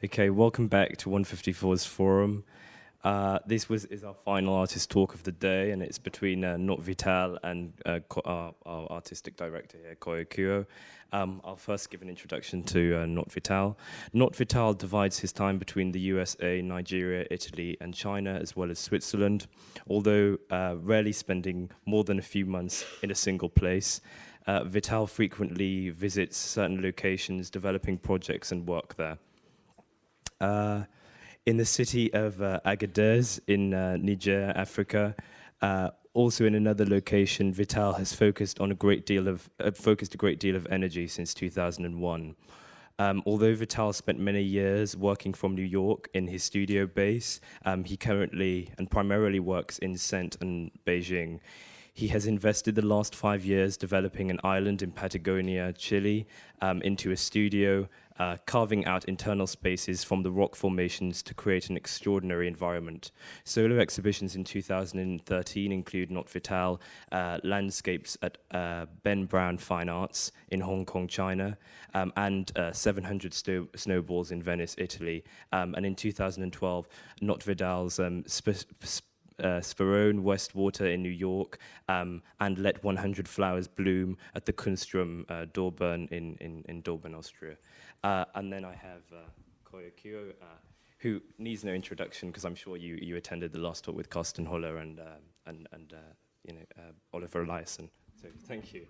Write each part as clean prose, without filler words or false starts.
Okay, welcome back to 154's forum. This is our final artist talk of the day, and it's between Not Vital and our artistic director here, Koyo Kouoh. I'll first give an introduction to Not Vital. Not Vital divides his time between the USA, Nigeria, Italy, and China, as well as Switzerland, although rarely spending more than a few months in a single place. Vital frequently visits certain locations, developing projects and work there. In the city of Agadez in Niger, Africa. Also in another location, Vital has focused a great deal of energy since 2001. Although Vital spent many years working from New York in his studio base, he currently and primarily works in Saint and Beijing. He has invested the last 5 years developing an island in Patagonia, Chile, into a studio, carving out internal spaces from the rock formations to create an extraordinary environment. Solo exhibitions in 2013 include Not Vital, landscapes at Ben Brown Fine Arts in Hong Kong, China, and 700 snowballs in Venice, Italy. And in 2012, Not Vital's Sperone Westwater in New York, and Let 100 Flowers Bloom at the Kunstrum Dorburn in Dorburn, Austria. And then I have Koyo Kouoh, who needs no introduction because I'm sure you attended the last talk with Karsten Holler and Oliver Eliasson. So thank you.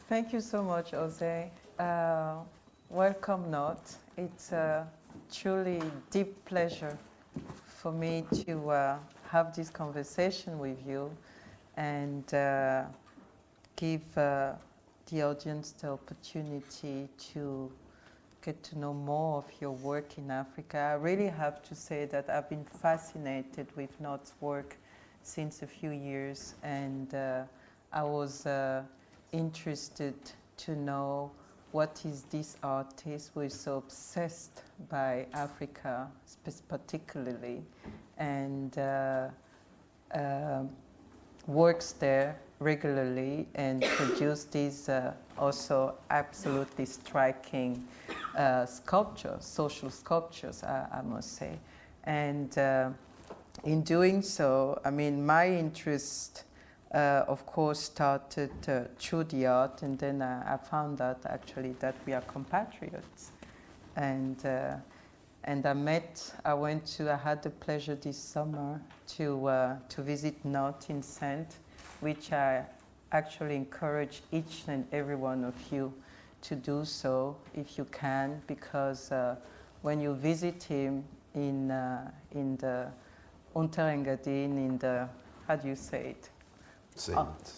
Thank you so much, Jose. Welcome, Not. It's a truly deep pleasure for me to have this conversation with you and give the audience the opportunity to get to know more of your work in Africa. I really have to say that I've been fascinated with Not's work since a few years, and I was interested to know what is this artist who is so obsessed by Africa, particularly, and works there regularly and produce these also absolutely striking sculptures, social sculptures, I must say. And in doing so, I mean, my interest of course, started through the art, and then I found out actually that we are compatriots. And I had the pleasure this summer to visit Not in Saint, which I actually encourage each and every one of you to do so if you can, because when you visit him in the Unterengadin, in the, how do you say it?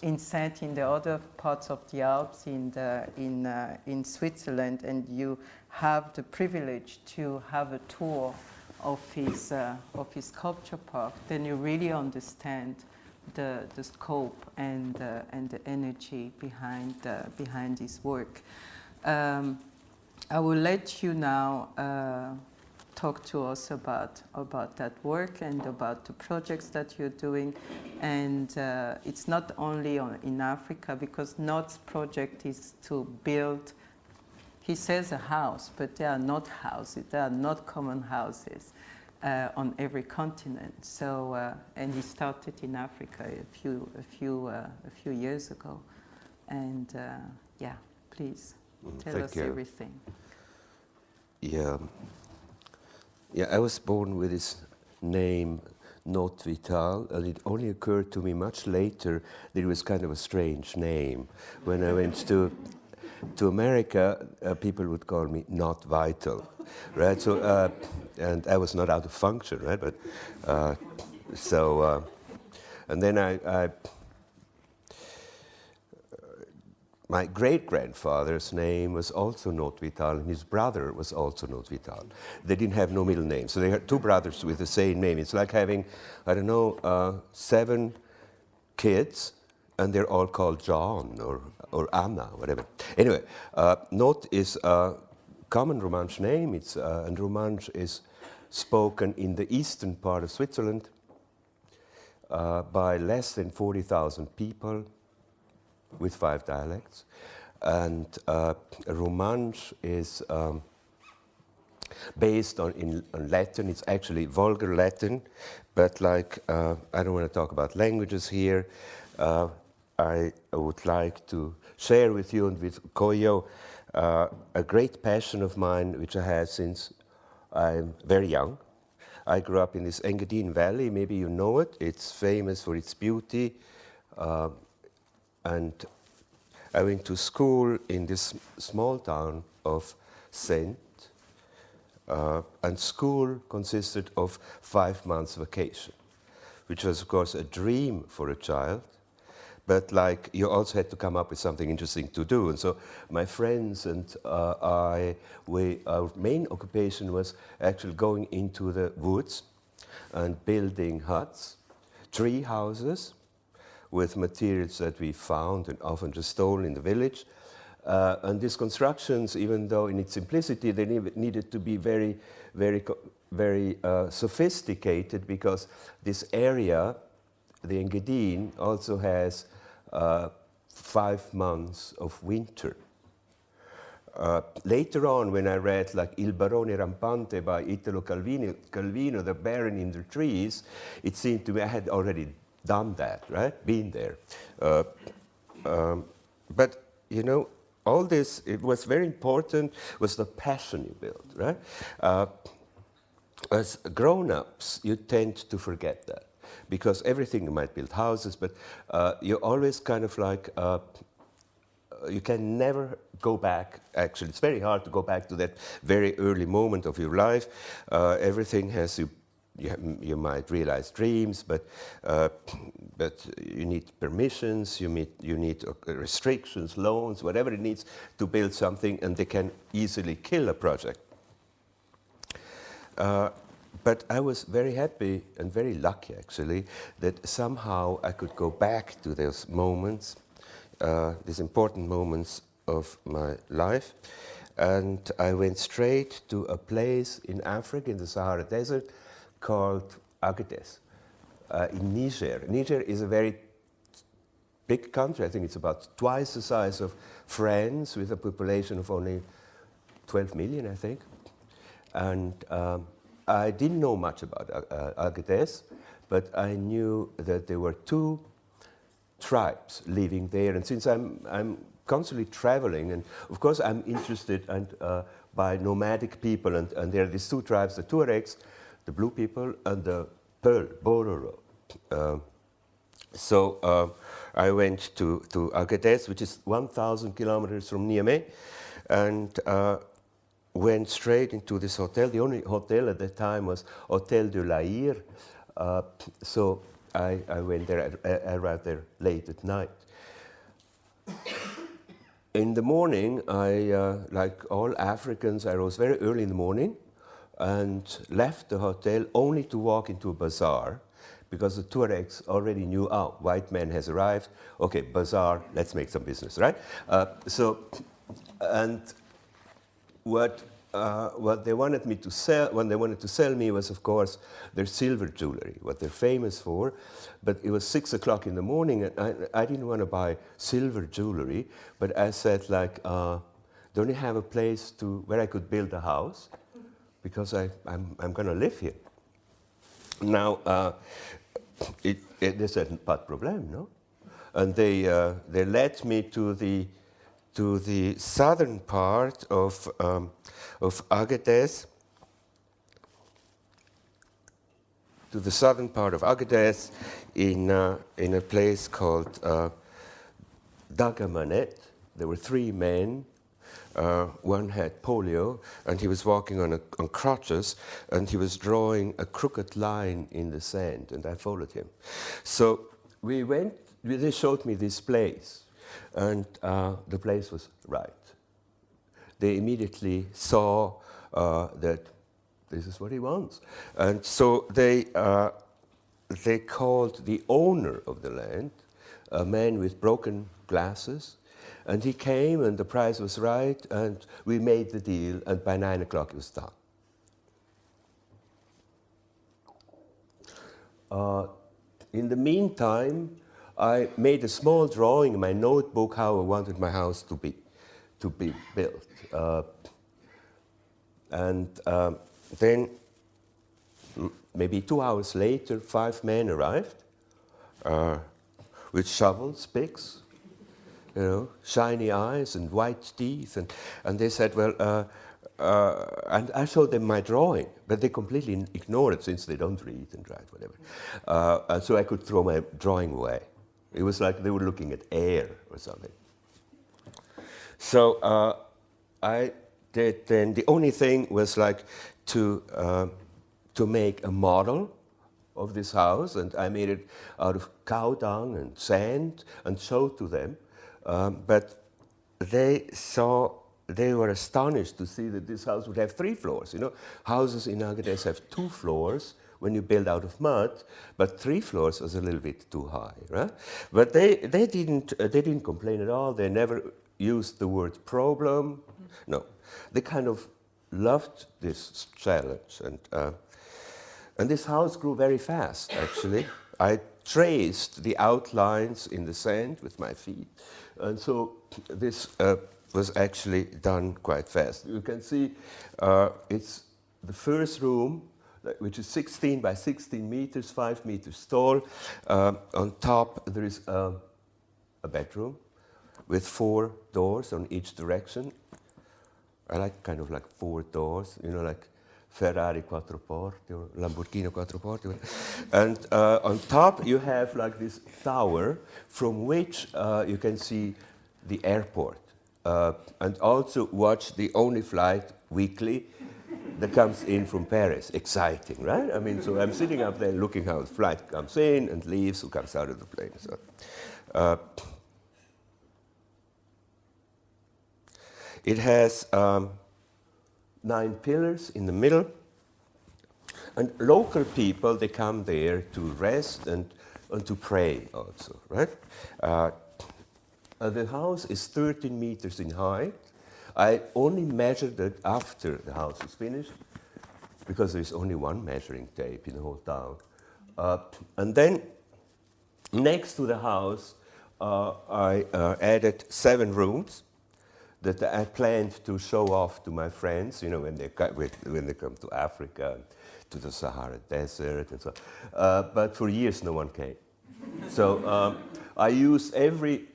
In Saint, in the other parts of the Alps, in Switzerland, and you have the privilege to have a tour of his sculpture park, then you really understand the scope and the energy behind his work. I will let you now talk to us about that work and about the projects that you're doing. And it's not only in Africa, because Not's project is to build, he says a house, but they are not houses, they are not common houses on every continent. So, and he started in Africa a few years ago. And yeah, please tell us everything. Yeah, I was born with this name, Not Vital, and it only occurred to me much later that it was kind of a strange name. When I went to America, people would call me Not Vital, right? So, and I was not out of function, right? But and then my great-grandfather's name was also Not Vital, and his brother was also Not Vital. They didn't have no middle name, so they had two brothers with the same name. It's like having, I don't know, 7 kids, and they're all called John or Anna, whatever. Anyway, Not is a common Romansh name, and Romansh is spoken in the eastern part of Switzerland by less than 40,000 people, with 5 dialects. And Romansh is based on Latin. It's actually vulgar Latin, but like, I don't want to talk about languages here. I would like to share with you and with Koyo a great passion of mine, which I had since I'm very young. I grew up in this Engadine Valley, maybe you know it. It's famous for its beauty. And I went to school in this small town of Saint. And school consisted of 5 months vacation, which was, of course, a dream for a child. But like, you also had to come up with something interesting to do. And so my friends and our main occupation was actually going into the woods and building huts, tree houses, with materials that we found and often just stole in the village. And these constructions, even though in its simplicity, they needed to be very, very sophisticated, because this area, the Engadine, also has 5 months of winter. Later on, when I read like Il Barone Rampante by Italo Calvino, The Baron in the Trees, it seemed to me I had already done that, right? Been there. But, you know, all this, it was very important, was the passion you built, right? As grown-ups, you tend to forget that, because everything, you might build houses, but you always kind of like, you can never go back. Actually, it's very hard to go back to that very early moment of your life. Everything has you might realize dreams, but you need permissions, you need restrictions, loans, whatever it needs to build something, and they can easily kill a project. But I was very happy and very lucky, actually, that somehow I could go back to those moments, these important moments of my life. And I went straight to a place in Africa, in the Sahara Desert, called Agadez, in Niger. Niger is a very big country. I think it's about twice the size of France, with a population of only 12 million, I think. And I didn't know much about Agadez, but I knew that there were 2 tribes living there. And since I'm constantly traveling, and of course I'm interested by nomadic people, and there are these 2 tribes, the Tuaregs, the blue people, and the Peul, Bororo. So I went to Agadez, which is 1,000 kilometers from Niamey, and went straight into this hotel. The only hotel at that time was Hotel de l'Aïr. So I went there, I arrived there late at night. In the morning, like all Africans, I rose very early in the morning and left the hotel only to walk into a bazaar, because the Tuaregs already knew, oh, white man has arrived, okay, bazaar, let's make some business, right? And what they wanted me to sell, when they wanted to sell me, was, of course, their silver jewelry, what they're famous for. But it was 6 o'clock in the morning, and I didn't want to buy silver jewelry, but I said, like, don't you have a place where I could build a house? Because I'm going to live here. Now, they said, pas de problème, no? And they led me to the southern part of Agadez, to the southern part of Agadez, in a place called Dagamanet. There were 3 men. One had polio, and he was walking on crutches, and he was drawing a crooked line in the sand, and I followed him. So they showed me this place, and the place was right. They immediately saw that this is what he wants. And so they called the owner of the land, a man with broken glasses, and he came, and the price was right, and we made the deal, and by 9 o'clock it was done. In the meantime, I made a small drawing in my notebook how I wanted my house to be built. And then, maybe 2 hours later, 5 men arrived with shovels, picks, you know, shiny eyes and white teeth. And they said, well, and I showed them my drawing, but they completely ignored it since they don't read and write, whatever. And so I could throw my drawing away. It was like they were looking at air or something. So I did then, the only thing was like to make a model of this house, and I made it out of cow dung and sand and showed to them. But they were astonished to see that this house would have 3 floors. You know, houses in Agadez have 2 floors when you build out of mud, but 3 floors is a little bit too high, right? But they didn't complain at all. They never used the word problem. No, they kind of loved this challenge, and this house grew very fast. Actually, I traced the outlines in the sand with my feet, and so this was actually done quite fast. You can see it's the first room, which is 16 by 16 meters, 5 meters tall. On top there is a bedroom with 4 doors on each direction. I like kind of like 4 doors, you know, like Ferrari quattro porte or Lamborghini quattro porte. And on top you have like this tower from which you can see the airport. And also watch the only flight weekly that comes in from Paris. Exciting, right? I mean, so I'm sitting up there looking how the flight comes in and leaves, who comes out of the plane. So, it has 9 pillars in the middle. And local people, they come there to rest and to pray also, right? The house is 13 meters in height. I only measured it after the house was finished because there is only one measuring tape in the whole town. And then next to the house, I added 7 rooms that I planned to show off to my friends, you know, when they come to Africa, to the Sahara Desert and so on. But for years, no one came. So I used every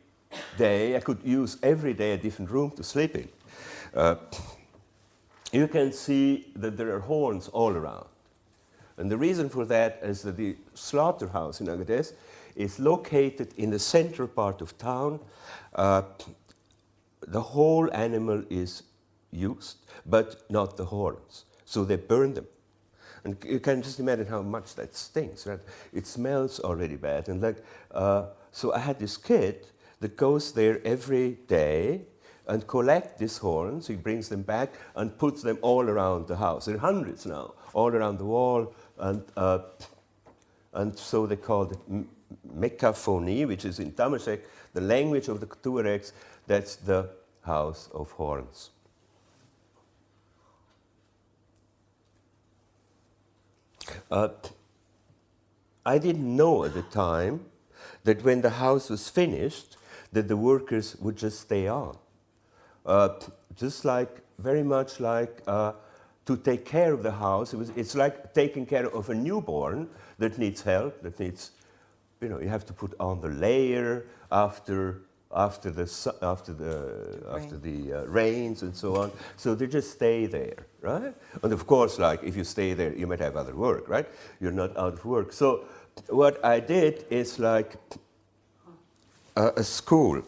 day, I could use every day a different room to sleep in. You can see that there are horns all around. And the reason for that is that the slaughterhouse in Agadez is located in the central part of town. The whole animal is used, but not the horns. So they burn them. And you can just imagine how much that stinks, right? It smells already bad. And like, so I had this kid that goes there every day and collects these horns. He brings them back and puts them all around the house. There are hundreds now, all around the wall. And so they call it Mekaphony, which is in Tamashek, the language of the Tuaregs. That's the house of horns. I didn't know at the time that when the house was finished, that the workers would just stay on. Just like, very much like to take care of the house. It's like taking care of a newborn that needs help, that needs, you know, you have to put on the layer after the rains and so on. So they just stay there, right? And of course, like if you stay there, you might have other work, right? You're not out of work. So what I did is like a school.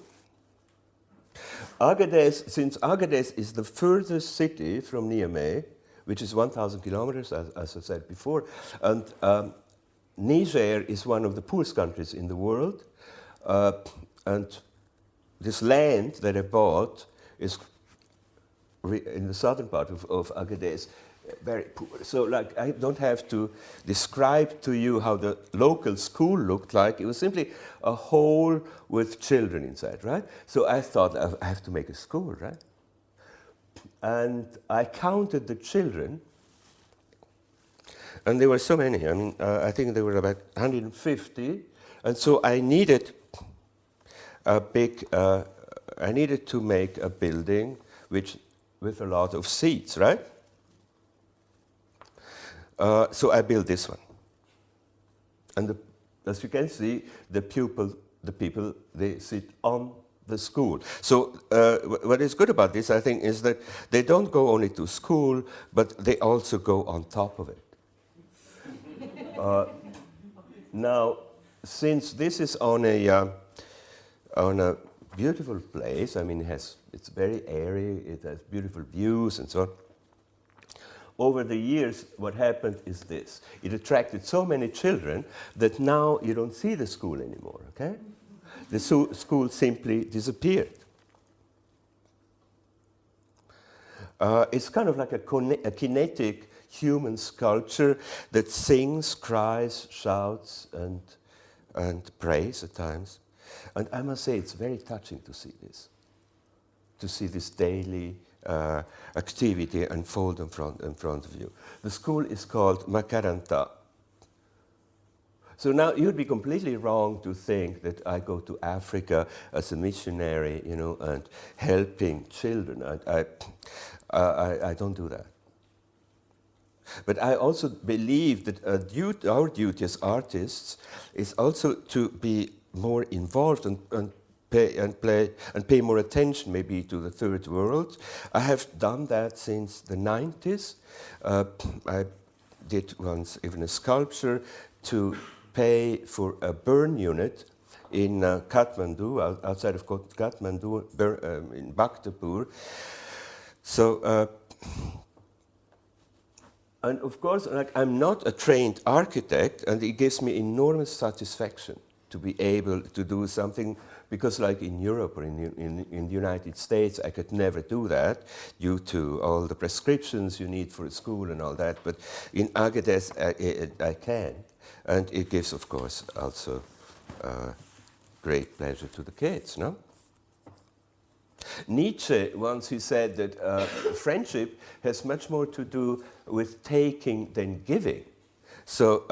Agadez, since Agadez is the furthest city from Niamey, which is 1,000 kilometers, as I said before, and Niger is one of the poorest countries in the world, and this land that I bought is in the southern part of Agadez, very poor. So like I don't have to describe to you how the local school looked like. It was simply a hole with children inside, right? So I thought I have to make a school, right? And I counted the children, and there were so many. I mean, I think there were about 150, and so I needed a big. I needed to make a building with a lot of seats, right? So I built this one. And as you can see, the people, they sit on the school. So what is good about this, I think, is that they don't go only to school, but they also go on top of it. Now, since this is on a beautiful place, I mean, it's very airy, it has beautiful views and so on. Over the years, what happened is this. It attracted so many children that now you don't see the school anymore, okay? The school simply disappeared. It's kind of like a kinetic human sculpture that sings, cries, shouts, and prays at times. And I must say, it's very touching to see this daily activity unfold in front of you. The school is called Makaranta. So now you'd be completely wrong to think that I go to Africa as a missionary, you know, and helping children. I don't do that. But I also believe that our duty as artists is also to be more involved and pay more attention maybe to the third world. I have done that since the 90s. I did once even a sculpture to pay for a burn unit in Kathmandu, outside of Kathmandu, in Bhaktapur. So, and of course, like, I'm not a trained architect, and it gives me enormous satisfaction to be able to do something, because like in Europe or in the United States, I could never do that due to all the prescriptions you need for a school and all that. But in Agadez, I can. And it gives, of course, also great pleasure to the kids, no? Nietzsche once he said that friendship has much more to do with taking than giving. So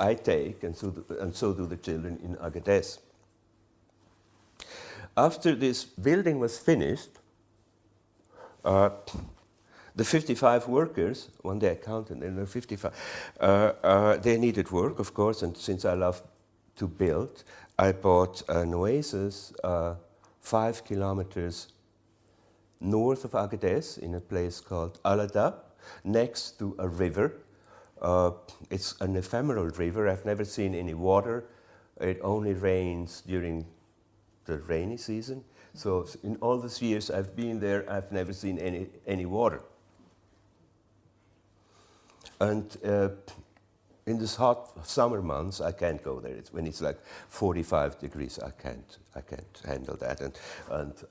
I take, and so do the children in Agadez. After this building was finished, the 55 workers, one day I counted, and there were 55, they needed work, of course, and since I love to build, I bought an oasis 5 kilometers north of Agadez in a place called Alada, next to a river. It's an ephemeral river. I've never seen any water. It only rains during the rainy season. So in all these years I've been there, I've never seen any water. And in this hot summer months, I can't go there. When it's like 45 degrees, I can't handle that, and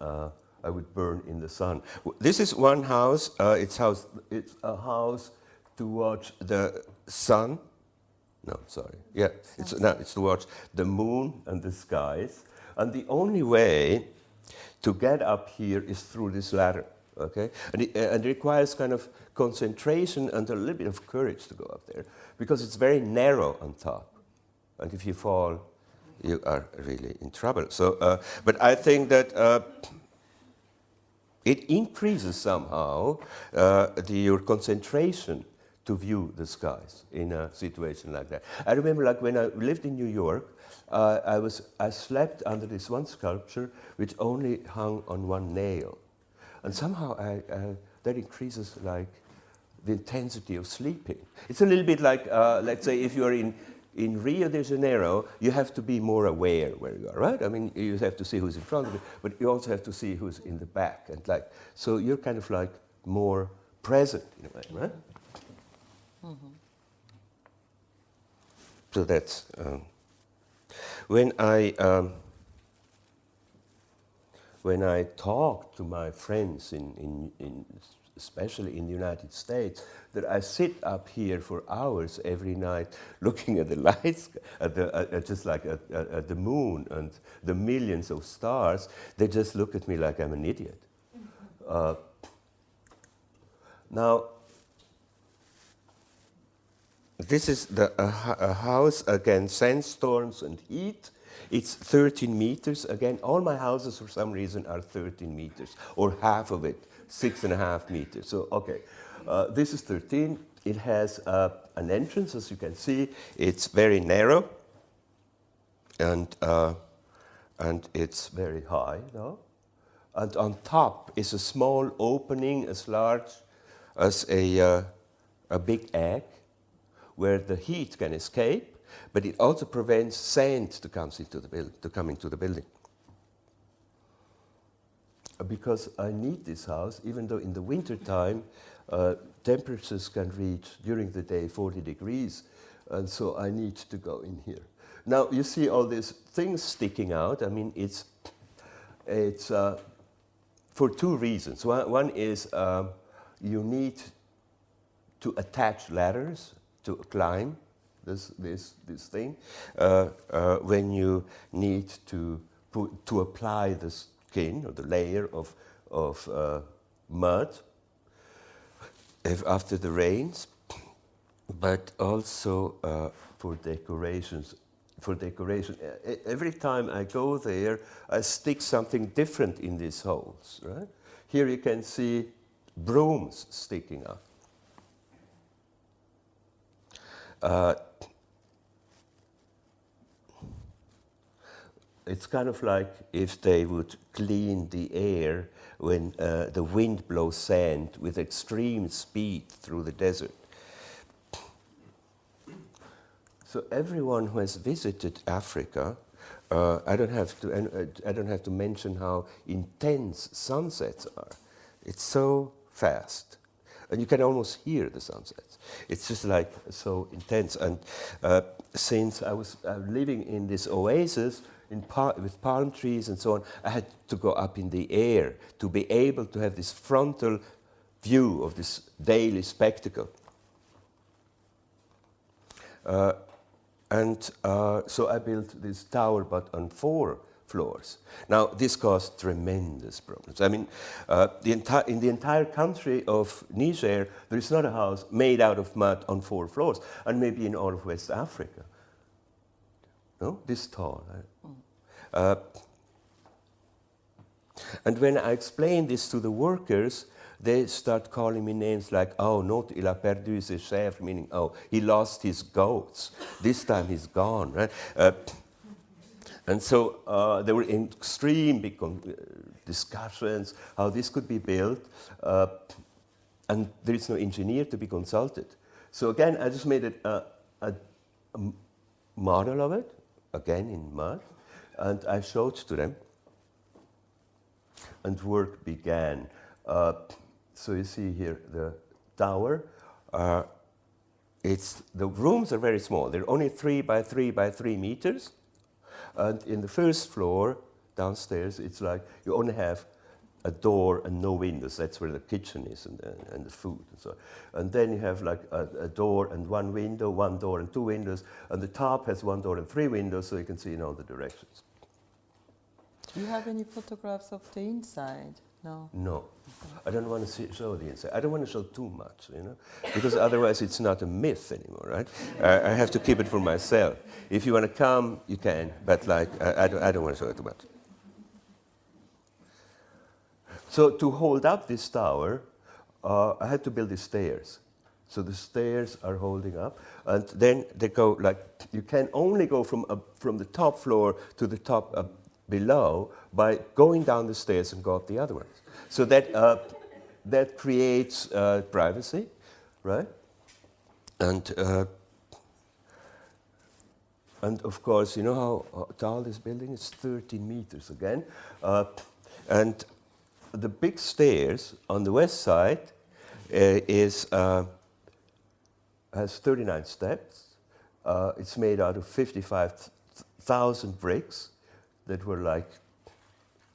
I would burn in the sun. This is one house. It's a house to watch the sun. No, sorry. Yeah, it's to watch the moon and the skies. And the only way to get up here is through this ladder. Okay, and it requires kind of concentration and a little bit of courage to go up there, because it's very narrow on top, and if you fall, you are really in trouble. So, but I think that it increases somehow your concentration to view the skies in a situation like that. I remember, like when I lived in New York, I slept under this one sculpture which only hung on one nail. And somehow that increases like the intensity of sleeping. It's a little bit like, let's say, if you're in Rio de Janeiro, you have to be more aware where you are, right? I mean, you have to see who's in front of you, but you also have to see who's in the back, and like, so you're kind of like more present in a way, right? Mm-hmm. So that's when I talk to my friends, especially in the United States, that I sit up here for hours every night looking at the lights, at the moon and the millions of stars, they just look at me like I'm an idiot. Now, this is a house against sandstorms and heat. It's 13 meters. Again, all my houses for some reason are 13 meters, or half of it, 6.5 meters. So, okay. This is 13. It has an entrance, as you can see. It's very narrow, and it's very high, no? And on top is a small opening as large as a big egg, where the heat can escape, but it also prevents sand to come into the building. Because I need this house, even though in the winter time temperatures can reach during the day 40 degrees, and so I need to go in here. Now you see all these things sticking out. I mean, it's for two reasons. One is you need to attach ladders to climb this thing when you need to apply the skin or the layer of mud after the rains, but also for decorations. For decoration, every time I go there, I stick something different in these holes. Right? Here you can see brooms sticking up. It's kind of like if they would clean the air when the wind blows sand with extreme speed through the desert. So everyone who has visited Africa, I don't have to mention how intense sunsets are. It's so fast, and you can almost hear the sunsets. It's just like so intense. And since I was living in this oasis with palm trees and so on, I had to go up in the air to be able to have this frontal view of this daily spectacle. So I built this tower, but on 4 floors. Now, this caused tremendous problems. I mean, in the entire country of Niger, there is not a house made out of mud on 4 floors, and maybe in all of West Africa. No, this tall. And when I explain this to the workers, they start calling me names like, oh, not il a perdu ses chèvres, meaning, oh, he lost his goats. This time he's gone, right? And so there were extreme big discussions how this could be built, and there is no engineer to be consulted. So again, I just made a model of it, again in mud, and I showed to them, and work began. So you see here the tower. The rooms are very small. They're only 3 by 3 by 3 meters. And in the first floor, downstairs, it's like you only have a door and no windows. That's where the kitchen is and the food and so on. And then you have like a door and 1 window, 1 door and 2 windows. And the top has 1 door and 3 windows, so you can see in all the directions. Do you have any photographs of the inside? No. No, I don't want to show the inside. I don't want to show too much, because otherwise it's not a myth anymore, right? I have to keep it for myself. If you want to come, you can, but like I don't want to show it too much. So to hold up this tower, I had to build the stairs. So the stairs are holding up, and then they go like you can only go from the top floor to the top. Below by going down the stairs and go up the other ones. So that creates privacy, right? And of course, you know how tall this building is? 13 meters again. And the big stairs on the west side has 39 steps. It's made out of 55,000 bricks that were like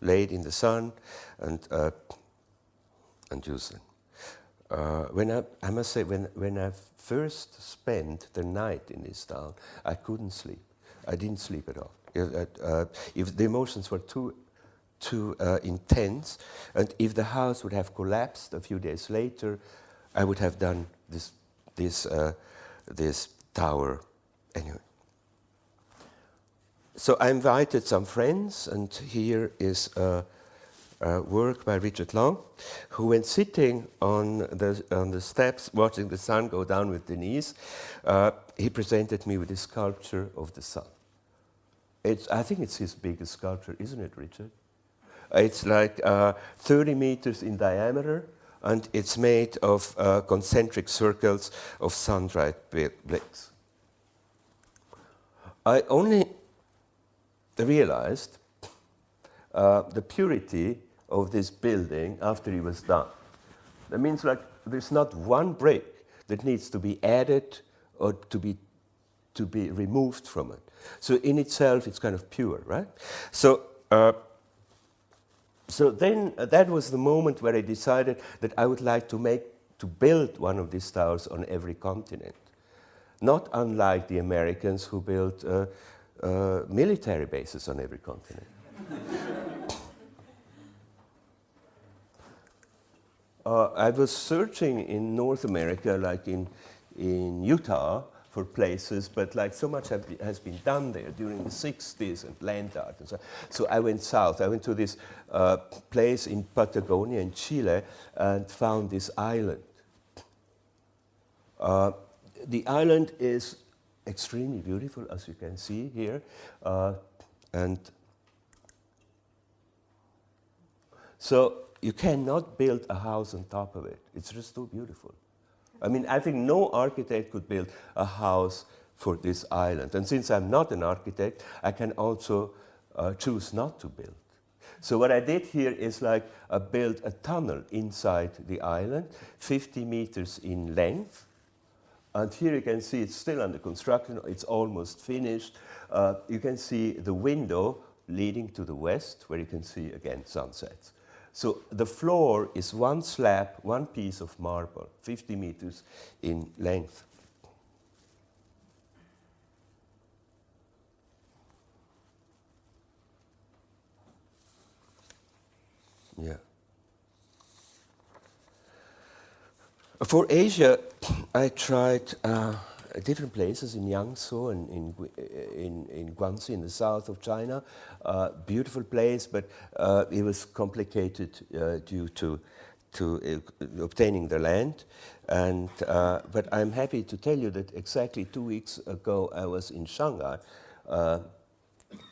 laid in the sun and used. I must say, when I first spent the night in this town, I couldn't sleep. I didn't sleep at all. If the emotions were too intense, and if the house would have collapsed a few days later, I would have done this tower anyway. So I invited some friends, and here is work by Richard Long, who, when sitting on the steps watching the sun go down with Denise, he presented me with a sculpture of the sun. I think it's his biggest sculpture, isn't it, Richard? It's like 30 meters in diameter, and it's made of concentric circles of sun-dried bricks. I only realized the purity of this building after it was done. That means like there's not one brick that needs to be added or to be removed from it. So in itself, it's kind of pure, right? So then that was the moment where I decided that I would like to build one of these towers on every continent. Not unlike the Americans who built military bases on every continent. I was searching in North America, like in Utah, for places, but like so much has been done there during the 60s and land art and so on. So I went south. I went to this place in Patagonia in Chile and found this island. The island is extremely beautiful, as you can see here, and so you cannot build a house on top of it. It's just so beautiful. I mean, I think no architect could build a house for this island. And since I'm not an architect, I can also choose not to build. So what I did here is like build a tunnel inside the island, 50 meters in length. And here you can see it's still under construction. It's almost finished. You can see the window leading to the west, where you can see, again, sunsets. So the floor is one slab, one piece of marble, 50 meters in length. Yeah. For Asia, I tried different places in Jiangsu and in Guangxi in the south of China. Beautiful place, but it was complicated due to obtaining the land. And but I'm happy to tell you that exactly 2 weeks ago I was in Shanghai,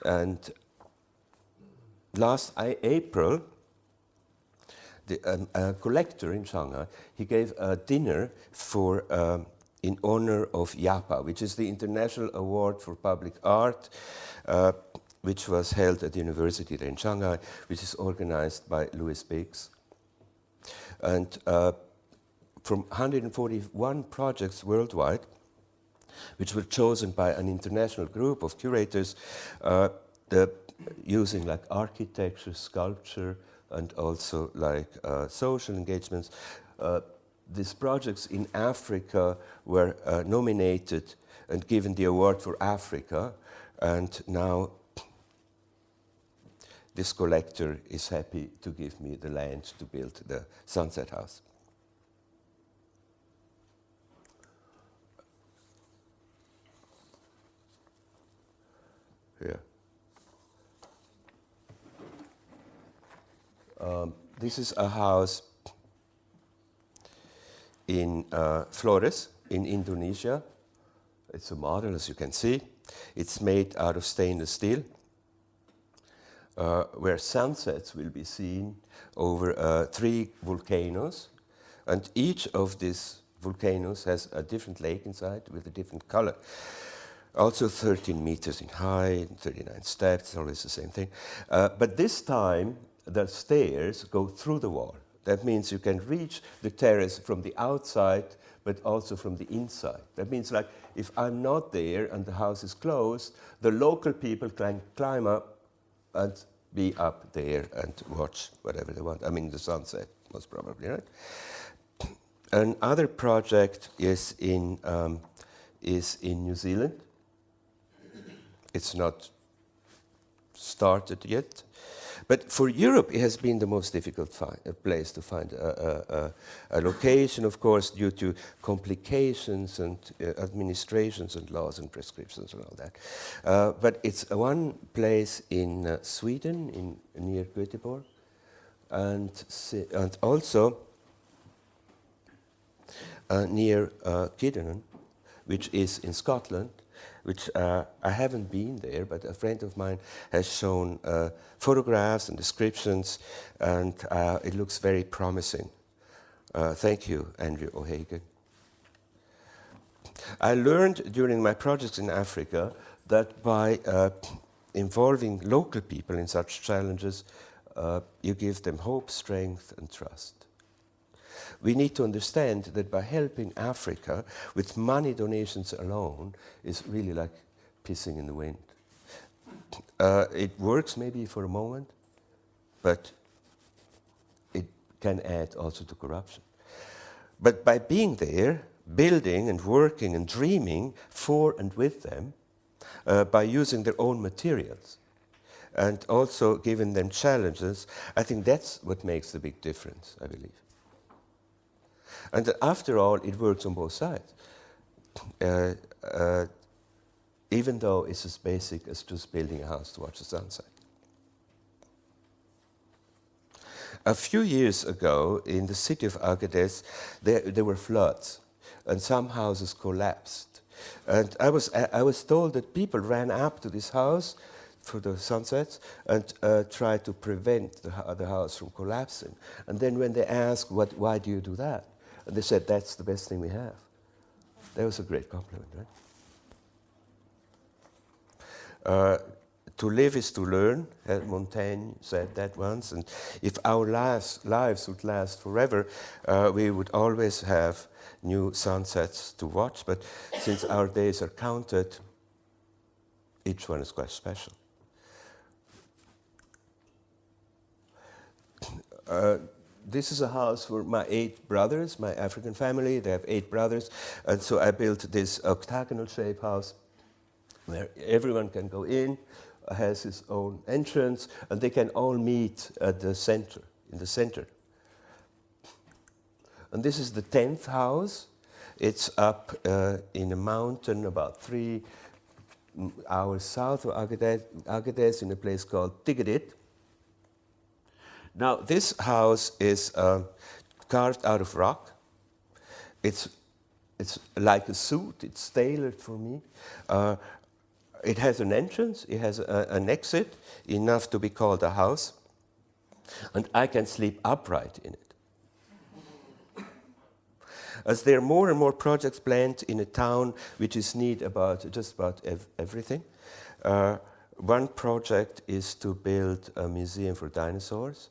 and last April, a collector in Shanghai, he gave a dinner for in honor of YAPA, which is the International Award for Public Art, which was held at the university there in Shanghai, which is organized by Louis Biggs. And from 141 projects worldwide, which were chosen by an international group of curators, using like architecture, sculpture, and also like social engagements. These projects in Africa were nominated and given the award for Africa, and now this collector is happy to give me the land to build the Sunset House. Here. This is a house in Flores, in Indonesia. It's a model, as you can see. It's made out of stainless steel, where sunsets will be seen over 3 volcanoes. And each of these volcanoes has a different lake inside with a different color. Also 13 meters in height, 39 steps, it's always the same thing. But this time, the stairs go through the wall. That means you can reach the terrace from the outside, but also from the inside. That means, like, if I'm not there and the house is closed, the local people can climb up and be up there and watch whatever they want. I mean, the sunset, most probably, right? Another project is in New Zealand. It's not started yet. But for Europe, it has been the most difficult place to find a location, of course, due to complications and administrations and laws and prescriptions and all that. But it's one place in Sweden, near Göteborg. and also near Kiddernan, which is in Scotland, which I haven't been there, but a friend of mine has shown photographs and descriptions, and it looks very promising. Thank you, Andrew O'Hagan. I learned during my projects in Africa that by involving local people in such challenges, you give them hope, strength, and trust. We need to understand that by helping Africa with money donations alone is really like pissing in the wind. It works maybe for a moment, but it can add also to corruption. But by being there, building and working and dreaming for and with them, by using their own materials, and also giving them challenges, I think that's what makes the big difference, I believe. And after all, it works on both sides. Even though it's as basic as just building a house to watch the sunset. A few years ago, in the city of Agadez, there were floods, and some houses collapsed. And I was told that people ran up to this house for the sunsets and tried to prevent the house from collapsing. And then when they asked, why do you do that? And they said, that's the best thing we have. That was a great compliment, right? To live is to learn, Montaigne said that once. And if our lives would last forever, we would always have new sunsets to watch. But since our days are counted, each one is quite special. This is a house for my 8 brothers, my African family. They have 8 brothers. And so I built this octagonal-shaped house where everyone can go in, has his own entrance, and they can all meet at the center, in the center. And this is the 10th house. It's up in a mountain about 3 hours south of Agadez in a place called Tigadit. Now, this house is carved out of rock. It's like a suit. It's tailored for me. It has an entrance. It has an exit, enough to be called a house. And I can sleep upright in it. As there are more and more projects planned in a town which is need about just about everything. One project is to build a museum for dinosaurs,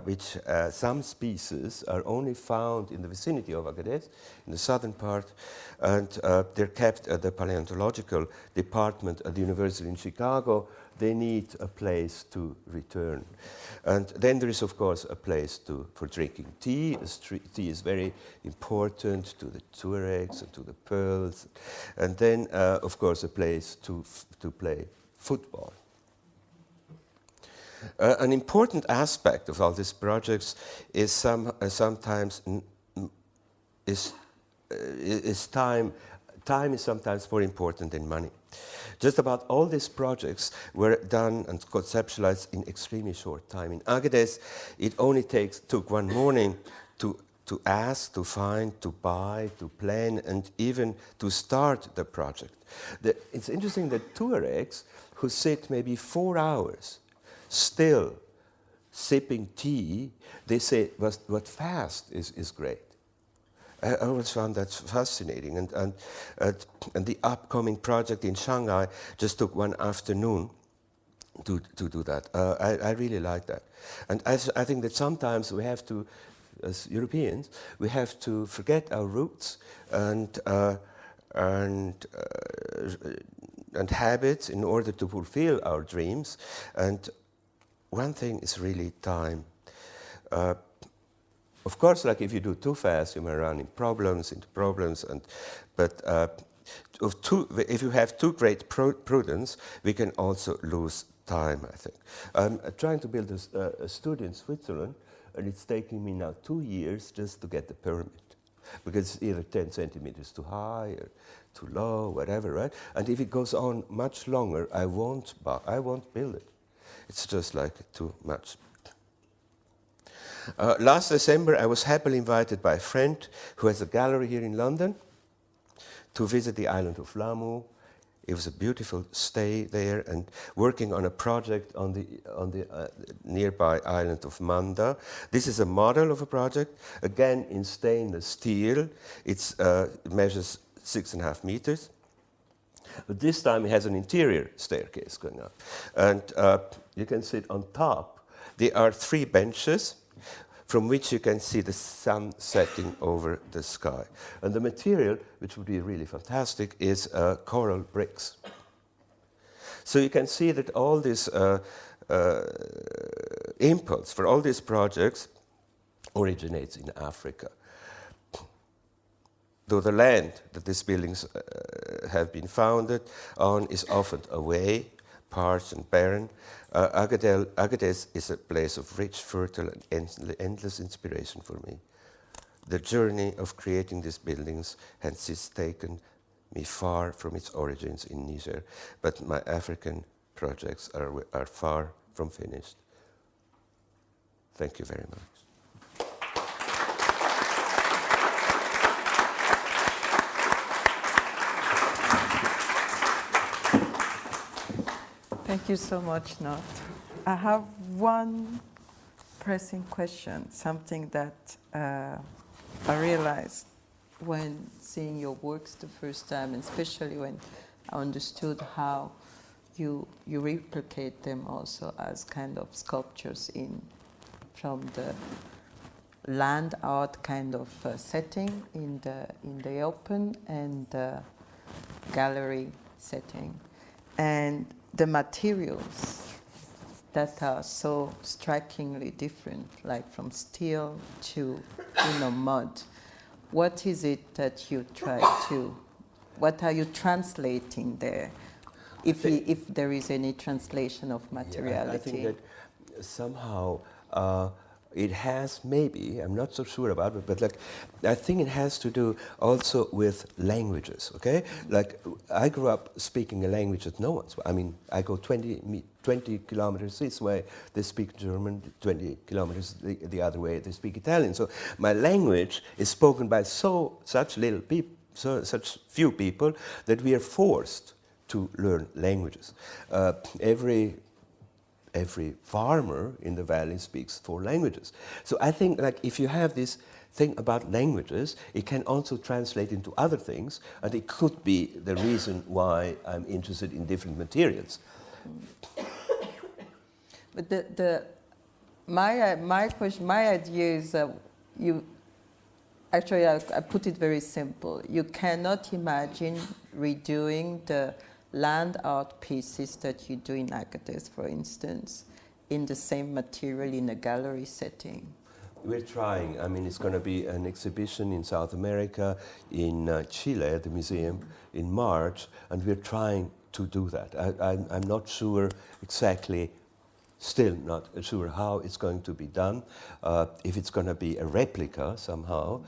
which some species are only found in the vicinity of Agadez, in the southern part, and they're kept at the paleontological department at the University in Chicago. They need a place to return. And then there is, of course, a place for drinking tea. Tea is very important to the Tuaregs and to the Pearls. And then, of course, a place to play football. An important aspect of all these projects is sometimes time. Time is sometimes more important than money. Just about all these projects were done and conceptualized in extremely short time. In Agadez, it only took one morning to ask, to find, to buy, to plan, and even to start the project. It's interesting that Tuaregs, who sit maybe 4 hours still sipping tea, they say what fast is great. I always found that fascinating, and the upcoming project in Shanghai just took one afternoon to do that. I really like that, and I think that sometimes we have to, as Europeans, we have to forget our roots and habits in order to fulfill our dreams. And one thing is really time. Of course, like if you do too fast, you may run into problems, but if you have too great prudence, we can also lose time, I think. I'm trying to build a studio in Switzerland, and it's taking me now 2 years just to get the permit, because it's either 10 centimeters too high or too low, whatever, right? And if it goes on much longer, I won't build it. It's just like too much. Last December, I was happily invited by a friend who has a gallery here in London to visit the island of Lamu. It was a beautiful stay there and working on a project on the nearby island of Manda. This is a model of a project, again in stainless steel. It measures 6.5 meters. But this time it has an interior staircase going up. And you can sit on top. There are 3 benches from which you can see the sun setting over the sky. And the material, which would be really fantastic, is coral bricks. So you can see that all this impulse for all these projects originates in Africa. Though the land that these buildings have been founded on is often away, parched and barren, Agadez is a place of rich, fertile and endless inspiration for me. The journey of creating these buildings has since taken me far from its origins in Niger, but my African projects are far from finished. Thank you very much. Thank you so much, Not. I have one pressing question, something that I realized when seeing your works the first time, and especially when I understood how you replicate them also as kind of sculptures from the land art kind of setting in the open and the gallery setting. And the materials that are so strikingly different, like from steel to mud. What is it that you try to? What are you translating there? If there is any translation of materiality. Yeah, I think that somehow it has maybe, I'm not so sure about it, but like I think it has to do also with languages, okay? Like I grew up speaking a language that no one's, I mean, I go 20 kilometers this way, they speak German, 20 kilometers the other way, they speak Italian. So my language is spoken by such little people, such few people that we are forced to learn languages. Every farmer in the valley speaks 4 languages. So I think like if you have this thing about languages, it can also translate into other things, and it could be the reason why I'm interested in different materials. But my question, my idea is you. Actually, I put it very simple. You cannot imagine redoing the land art pieces that you do in Agadez, for instance, in the same material in a gallery setting. We're trying. I mean, it's going to be an exhibition in South America, in Chile, at the museum, in March, and we're trying to do that. I'm not sure exactly, still not sure how it's going to be done. If it's going to be a replica somehow,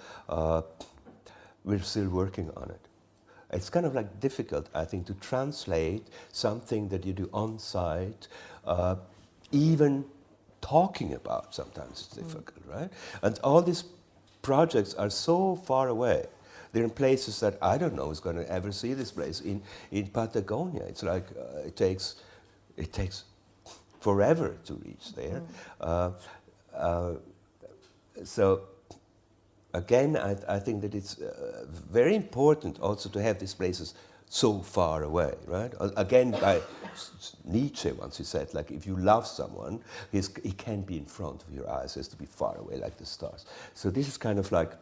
we're still working on it. It's kind of like difficult, I think, to translate something that you do on site, even talking about sometimes it's difficult, right? And all these projects are so far away. They're in places that I don't know who's going to ever see this place. In Patagonia, it's like it takes forever to reach there. So again, I think that it's very important also to have these places so far away, right? Again, by Nietzsche once he said, like, if you love someone, he can't be in front of your eyes, he has to be far away like the stars. So this is kind of like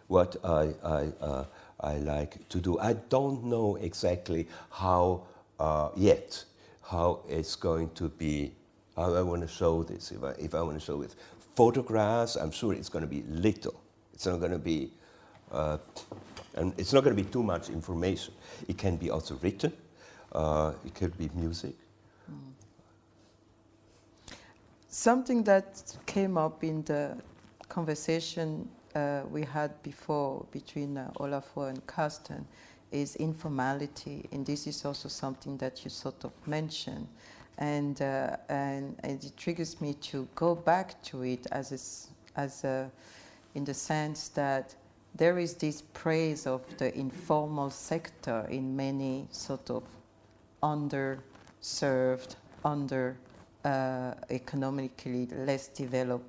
what I like to do. I don't know exactly how yet, how it's going to be, how I want to show this. If I want to show with photographs, I'm sure it's going to be little. It's not going to be, and it's not going to be too much information. It can be also written. It could be music. Something that came up in the conversation we had before between Olafur and Carsten is informality, and this is also something that you sort of mentioned, and it triggers me to go back to it as as a, in the sense that there is this praise of the informal sector in many sort of underserved, economically less developed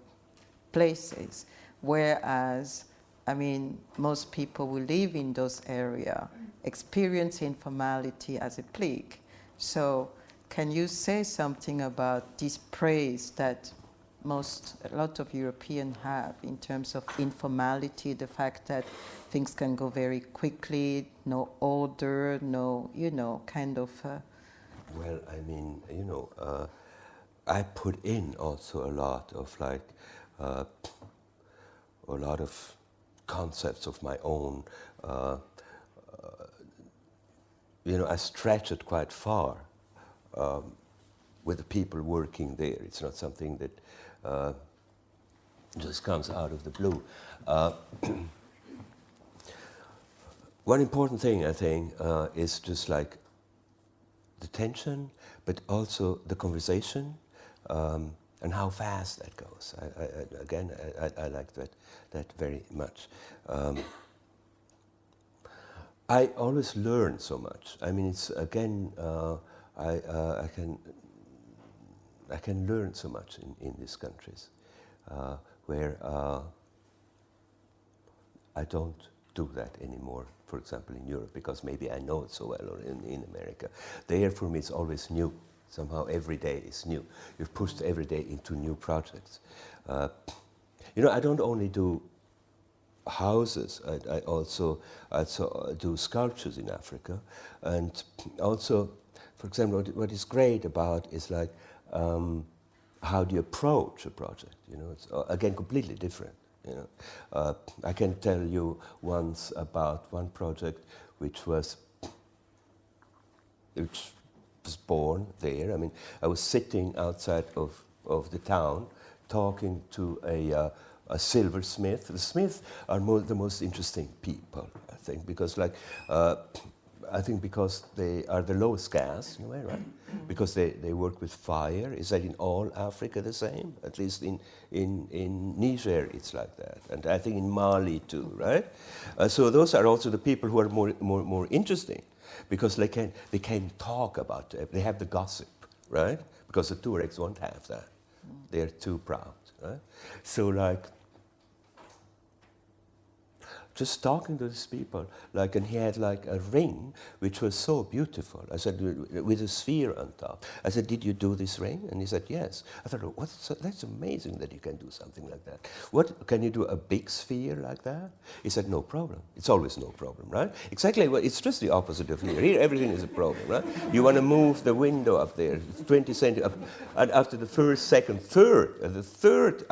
places, whereas, I mean, most people who live in those areas experience informality as a plague. So can you say something about this praise that a lot of Europeans have in terms of informality, the fact that things can go very quickly, no order, no, you know, kind of... Well, I mean, I put in also a lot of a lot of concepts of my own. I stretch it quite far with the people working there. It's not something that just comes out of the blue. One important thing, I think, is just like the tension, but also the conversation, and how fast that goes. I like that very much. I always learn so much. I mean, it's again, I can learn so much in these countries, where I don't do that anymore. For example, in Europe, because maybe I know it so well, or in America. There, for me, it's always new. Somehow, every day is new. You're pushed every day into new projects. I don't only do houses. I also do sculptures in Africa, and also, for example, what is great about is like how do you approach a project? It's again completely different. I can tell you once about one project which was born there. I mean, I was sitting outside of the town talking to a silversmith. The smiths are the most interesting people, I think, because because they are the lowest caste in a way, right? Because they work with fire. Is that in all Africa the same? At least in Niger it's like that, and I think in Mali too, right? So those are also the people who are more interesting, because they can talk about it. They have the gossip, right? Because the Tuaregs won't have that. They're too proud, right? So just talking to these people, and he had a ring which was so beautiful. I said, with a sphere on top. I said, did you do this ring? And he said, yes. I thought, that's amazing that you can do something like that. What, can you do a big sphere like that? He said, no problem. It's always no problem, right? Exactly, it's just the opposite of here. Here, everything is a problem, right? You want to move the window up there, 20 centimeters, and after the first, second, third, the third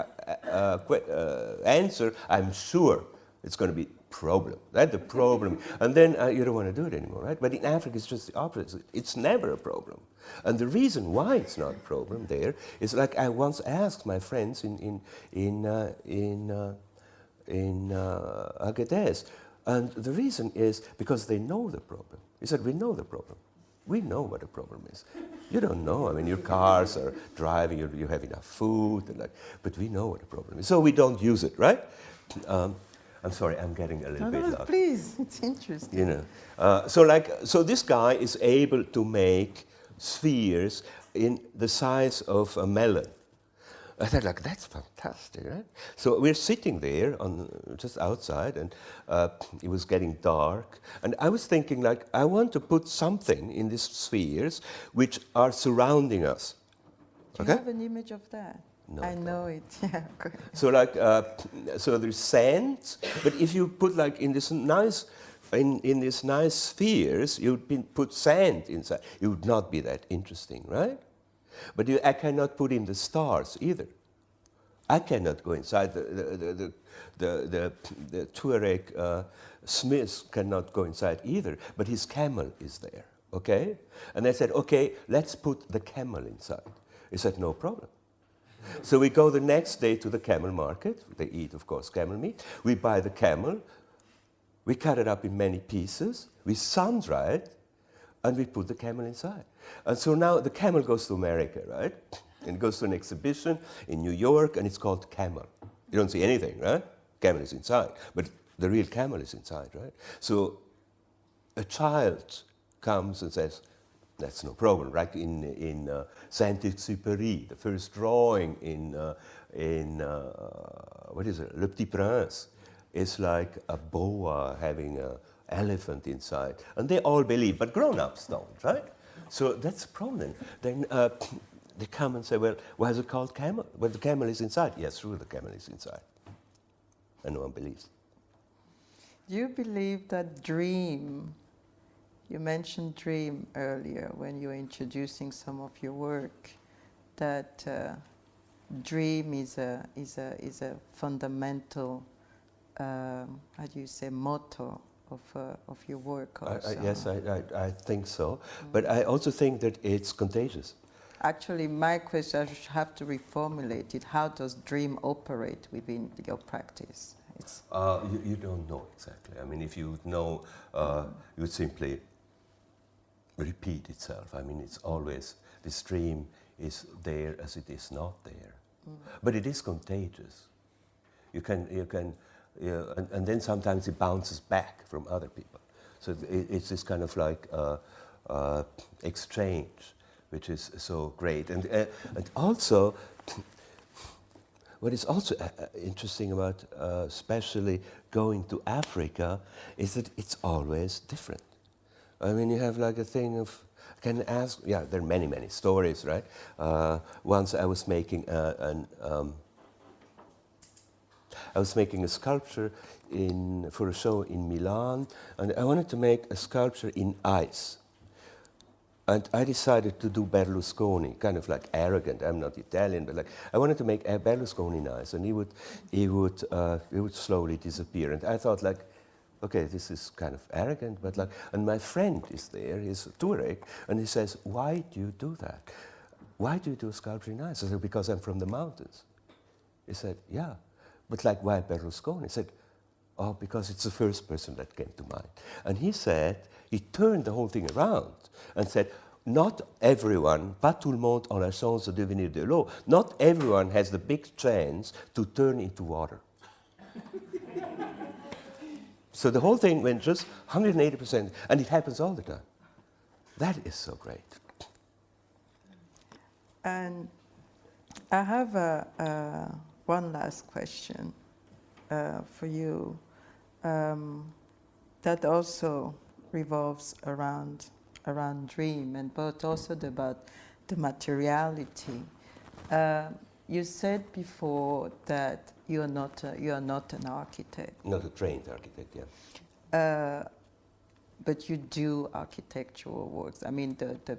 answer, I'm sure it's going to be problem. That's the problem. And then you don't want to do it anymore, right? But in Africa, it's just the opposite. It's never a problem. And the reason why it's not a problem there is I once asked my friends in Agadez, and the reason is because they know the problem. He said, we know the problem. We know what the problem is. You don't know. I mean, your cars are driving, you have enough food, but we know what the problem is. So we don't use it, right? I'm sorry, I'm getting a little bit loud. Please, it's interesting. So this guy is able to make spheres in the size of a melon. I thought, that's fantastic, right? So we're sitting there just outside, and it was getting dark. And I was thinking, I want to put something in these spheres which are surrounding us. Do you have an image of that? No, I know it. Yeah. So so there's sand, but if you put in this nice spheres, you put sand inside. It would not be that interesting, right? But I cannot put in the stars either. I cannot go inside. The Tuareg smith cannot go inside either. But his camel is there. Okay, and I said, okay, let's put the camel inside. He said, no problem. So we go the next day to the camel market. They eat, of course, camel meat. We buy the camel. We cut it up in many pieces. We sun-dry it, and we put the camel inside. And so now the camel goes to America, right? And it goes to an exhibition in New York, and it's called Camel. You don't see anything, right? Camel is inside, but the real camel is inside, right? So a child comes and says, that's no problem, right? In Saint-Exupéry, the first drawing in what is it, Le Petit Prince, is like a boa having an elephant inside. And they all believe, but grown-ups don't, right? So that's a problem. Then they come and say, well, why is it called camel? Well, the camel is inside. Yes, true, the camel is inside. And no one believes. Do you believe that dream, you mentioned dream earlier when you were introducing some of your work, that dream is a fundamental, how do you say, motto of your work also? Yes, I think so. But I also think that it's contagious. Actually, my question, I have to reformulate it. How does dream operate within your practice? You don't know exactly. I mean, if you would know, you would simply repeat itself. I mean, it's always, this dream is there as it is not there. But it is contagious. And then sometimes it bounces back from other people. So it's this kind of like exchange, which is so great. And also, what is also interesting about especially going to Africa is that it's always different. I mean, you have like a thing of, can ask, yeah, there are many, many stories, right? Once I was making a sculpture for a show in Milan, and I wanted to make a sculpture in ice. And I decided to do Berlusconi, kind of like arrogant. I'm not Italian, but like I wanted to make a Berlusconi nice, and he would slowly disappear. And I thought, like, okay, this is kind of arrogant, but like, and my friend is there, he's Tuareg, and he says, why do you do that? Why do you do a sculpture in ice? I said, because I'm from the mountains. He said, yeah, but like, why Berlusconi? I said, oh, because it's the first person that came to mind. And he said, he turned the whole thing around and said, not everyone, pas tout le monde a la chance de devenir de l'eau. Not everyone has the big chance to turn into water. So the whole thing went just 180%, and it happens all the time. That is so great. And I have one last question for you that also revolves around dream, but also about the materiality. You said before that you are not an architect. Not a trained architect, yeah. But you do architectural works. I mean, the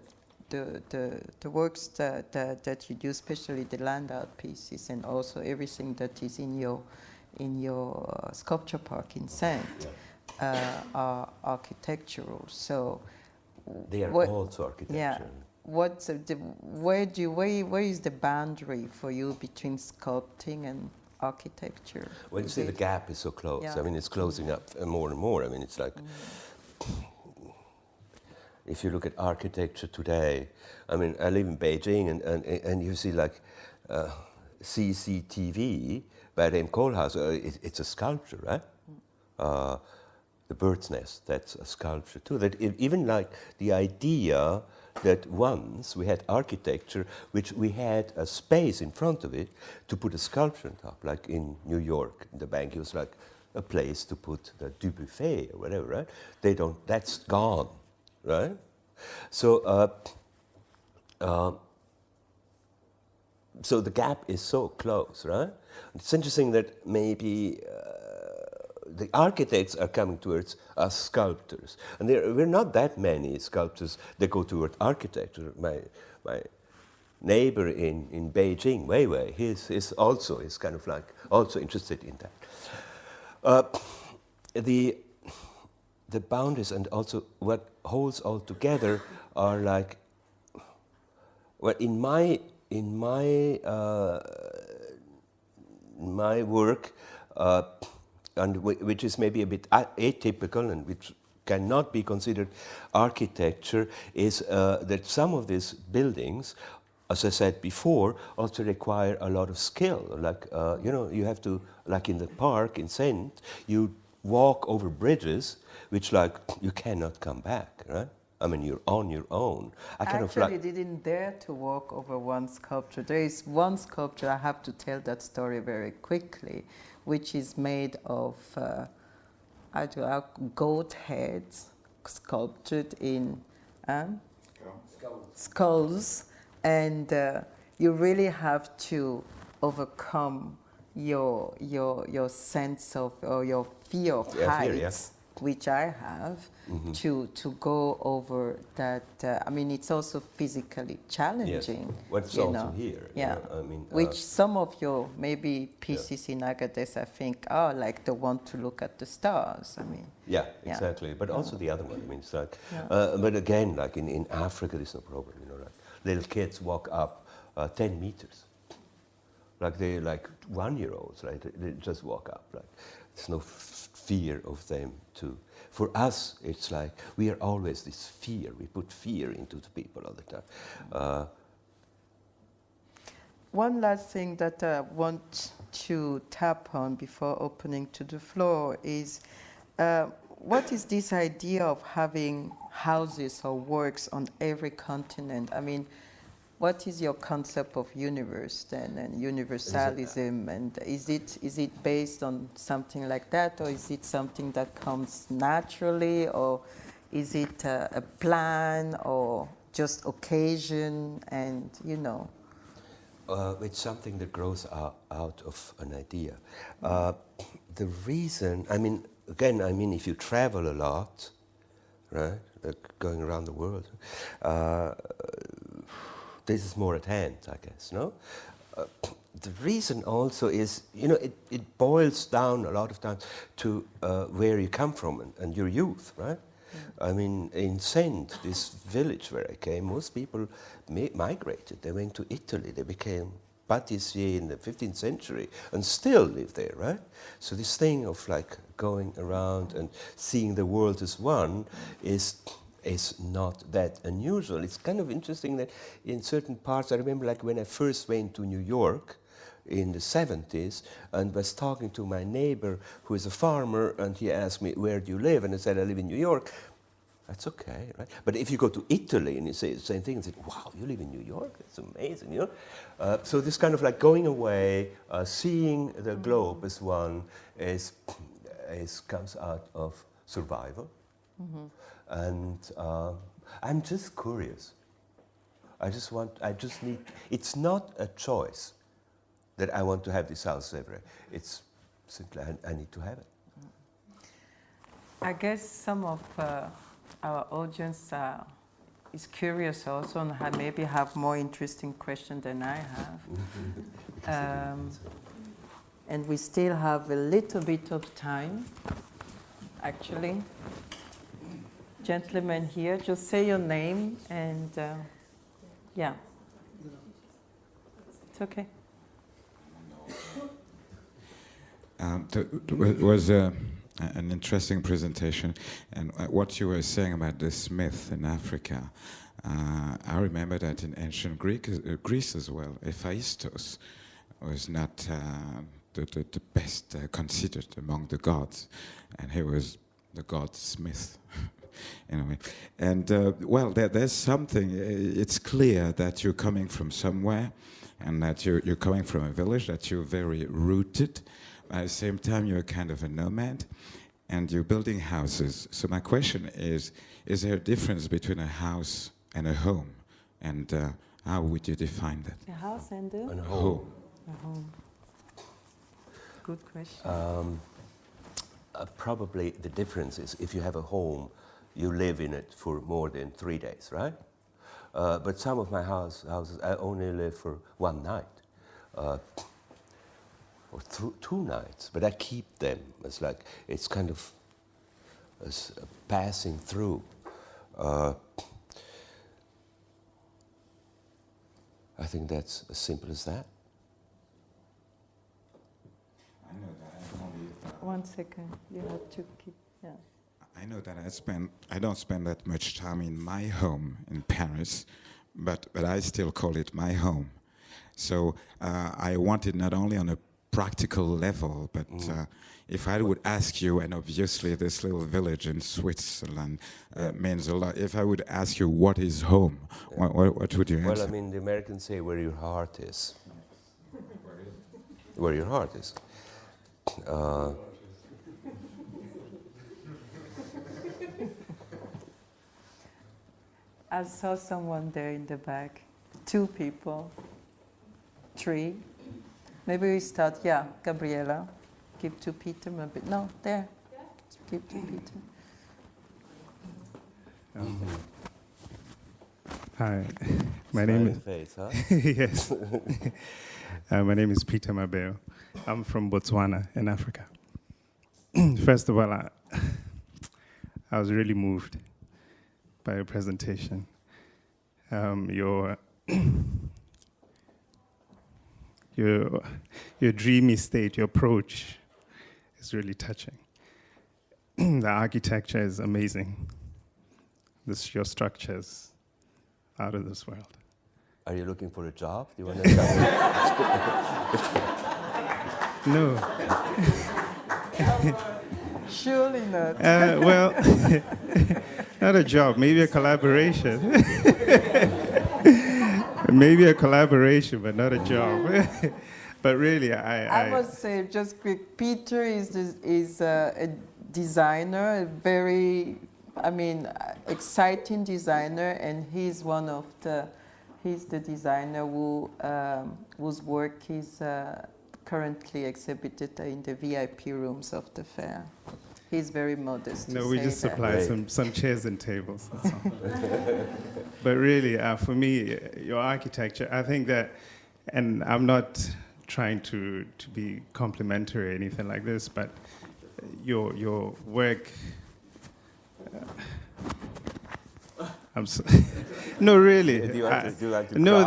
works that you do, especially the land art pieces, and also everything that is in your sculpture park in Saint, are architectural. So they are also architectural. Yeah. Where is the boundary for you between sculpting and architecture? Well, you see, the gap is so close. Yeah. I mean, it's closing up more and more. I mean, it's like, if you look at architecture today, I mean, I live in Beijing, and you see like CCTV by Rem Koolhaas, it's a sculpture, right? The bird's nest, that's a sculpture too. That even like the idea that once we had architecture, which we had a space in front of it to put a sculpture on top, like in New York, in the bank, it was like a place to put the Dubuffet or whatever, right? That's gone, right? So, so the gap is so close, right? It's interesting that maybe the architects are coming towards us sculptors. And we're not that many sculptors that go toward architecture. My neighbor in Beijing, Wei Wei, he's kind of like also interested in that. The boundaries and also what holds all together are like, well, in my work, and which is maybe a bit atypical and which cannot be considered architecture, is that some of these buildings as I said before, also require a lot of skill. Like, you have to, like in the park in Saint, you walk over bridges, which like you cannot come back, right? I mean, you're on your own. I kind of Actually like, didn't dare to walk over one sculpture. There is one sculpture, I have to tell that story very quickly, which is made of goat heads sculptured in skulls. And you really have to overcome your sense of, or your fear of Yeah, fear, heights, yeah. which I have, to go over that. I mean, it's also physically challenging. Yes. What's you also know. here, you Yeah. know, I mean, which some of your maybe pieces in Agadez, I think, are like the one to look at the stars. I mean. yeah, Yeah. exactly. But also the other one. I mean, it's like, Yeah. but again, like in Africa, there's no problem. You know, like little kids walk up 10 meters, like they're like 1-year-olds, right? They just walk up. Like there's no fear of them too. For us, it's like we are always this fear. We put fear into the people all the time. One last thing that I want to tap on before opening to the floor is what is this idea of having houses or works on every continent? I mean, what is your concept of universe then, and universalism? And is it based on something like that, or is it something that comes naturally, or is it a plan, or just occasion, and It's something that grows out of an idea. The reason, I mean, again, I mean, if you travel a lot, right, like going around the world, this is more at hand, I guess, no? The reason also is, it boils down a lot of times to where you come from and your youth, right? I mean, in Saint, this village where I came, most people migrated. They went to Italy. They became pâtissiers in the 15th century and still live there, right? So this thing of like going around and seeing the world as one is not that unusual. It's kind of interesting that in certain parts, I remember like when I first went to New York in the 70s and was talking to my neighbor who is a farmer, and he asked me, where do you live? And I said, I live in New York. That's okay, right? But if you go to Italy and you say the same thing, and say, wow, you live in New York? That's amazing, you know? So this kind of like going away, seeing the globe as one comes out of survival. And I'm just curious. I just need, it's not a choice that I want to have this house everywhere. It's simply, I need to have it. I guess some of our audience is curious also, and maybe have more interesting questions than I have. And we still have a little bit of time, actually. Gentleman here, just say your name and yeah. It's okay. It was an interesting presentation, and what you were saying about the smith in Africa, I remember that in ancient Greece as well, Hephaestus was not the best considered among the gods, and he was the god smith. In a way. And well, there's something, it's clear that you're coming from somewhere, and that you're coming from a village, that you're very rooted. At the same time, you're kind of a nomad, and you're building houses. So my question is there a difference between a house and a home? And how would you define that? A house and And a home. home. Good question. Probably the difference is if you have a home, you live in it for more than 3 days, right? But some of my houses, I only live for one night, or 2 nights. But I keep them. It's like it's kind of as passing through. I think that's as simple as that. I know that I only. 1 second, you have to keep, yeah. I know that I don't spend that much time in my home in Paris, but I still call it my home. So I want it not only on a practical level, but if I would ask you, and obviously this little village in Switzerland means a lot, if I would ask you what is home, what would you answer? Well, I mean, the Americans say where your heart is. Where your heart is. I saw someone there in the back. 2 people. 3. Maybe we start, yeah, Gabriela. Give to Peter a bit. No, there. Give to Peter. Hi, my name is Face, huh? yes. My name is Peter Mabeo. I'm from Botswana in Africa. First of all, I was really moved by your presentation. Your dreamy state, your approach is really touching. The architecture is amazing. Your structures out of this world. Are you looking for a job? Do you want to No. Surely not. Well, not a job, maybe a collaboration. Maybe a collaboration, but not a job. But really, I must say, just quick, Peter is a designer, a very, exciting designer, and he's the designer whose work is currently exhibited in the VIP rooms of the fair. He's very modest. No, we just supply some chairs and tables. That's all. But really, for me, your architecture, I think that, and I'm not trying to be complimentary or anything like this, but your work. No, really. Do you want to no,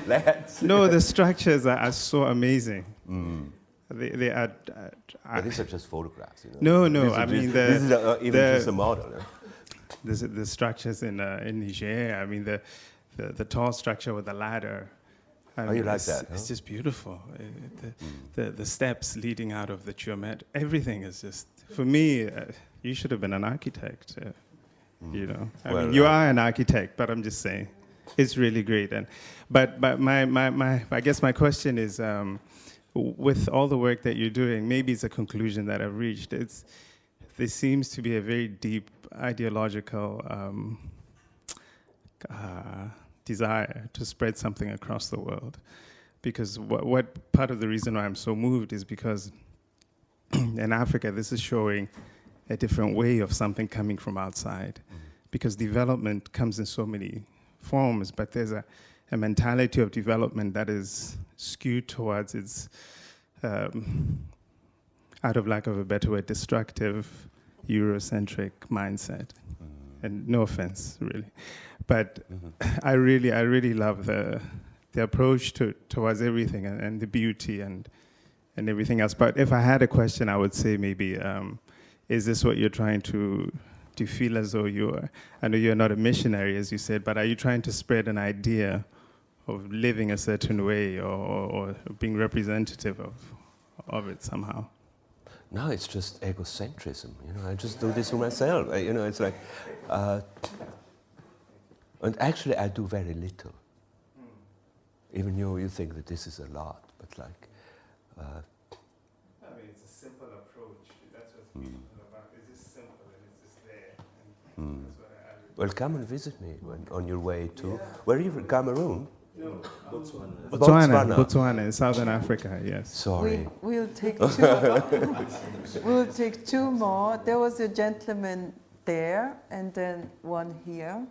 cry? No, the structures are so amazing. They are. But these are just photographs, you know. No. I mean this is even just a model. Yeah? The structures in Niger. I mean the tall structure with the ladder. You like that? It's just beautiful. The steps leading out of the geometry. Everything is just, for me. You should have been an architect. You know, I mean, you are an architect, but I'm just saying, it's really great. But I guess my question is, with all the work that you're doing, maybe it's a conclusion that I've reached. There seems to be a very deep ideological desire to spread something across the world. Because what part of the reason why I'm so moved is because in Africa, this is showing a different way of something coming from outside. Because development comes in so many forms, but there's a mentality of development that is skewed towards its, out of lack of a better word, destructive, Eurocentric mindset. And no offense, really. But I really love the approach towards everything and the beauty and everything else. But if I had a question, I would say maybe, is this what you're trying to feel as though I know you're not a missionary, as you said, but are you trying to spread an idea of living a certain way or being representative of it somehow? No, it's just egocentrism. You know, I just do this for myself. You know, it's like, and actually I do very little. Even you think that this is a lot, but like. I mean, it's a simple approach. That's what's beautiful about it. It's just simple and it's just there. And that's what I Well, come and visit me on your way to. Where are you from? Cameroon? No, Botswana. Botswana in Southern Africa, yes. Sorry. We'll take 2. We'll take 2 more. There was a gentleman there, and then one here.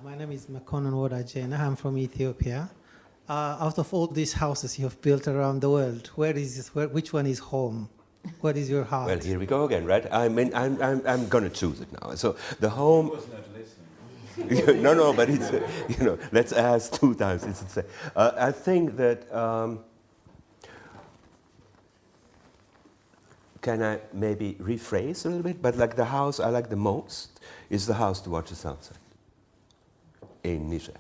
My name is Makonnen Wodajena. I'm from Ethiopia. Out of all these houses you have built around the world, which one is home? What is your heart? Well, here we go again, right? I'm going to choose it now. So the home. No, but it's let's ask 2 times. I think that can I maybe rephrase a little bit? But like the house I like the most is the house to watch the sunset in Niger.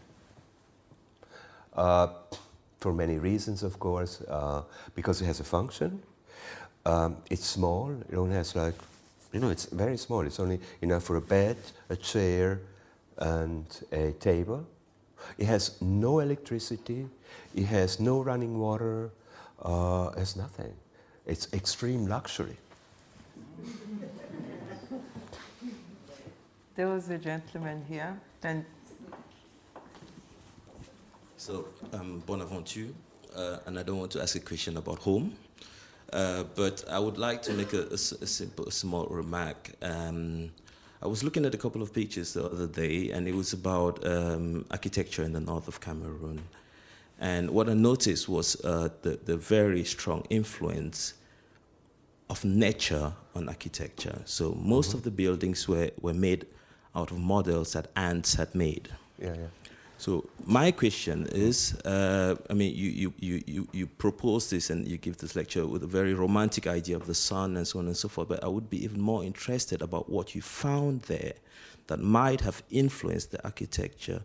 For many reasons, of course, because it has a function. It's small. It only has like, it's very small. It's only enough for a bed, a chair, and a table. It has no electricity. It has no running water. It has nothing. It's extreme luxury. There was a gentleman here, and So, Bonaventure, and I don't want to ask a question about home, but I would like to make a simple, small remark. I was looking at a couple of pictures the other day, and it was about architecture in the north of Cameroon. And what I noticed was the very strong influence of nature on architecture. So most of the buildings were made out of models that ants had made. Yeah. So my question is, you propose this and you give this lecture with a very romantic idea of the sun and so on and so forth, but I would be even more interested about what you found there that might have influenced the architecture.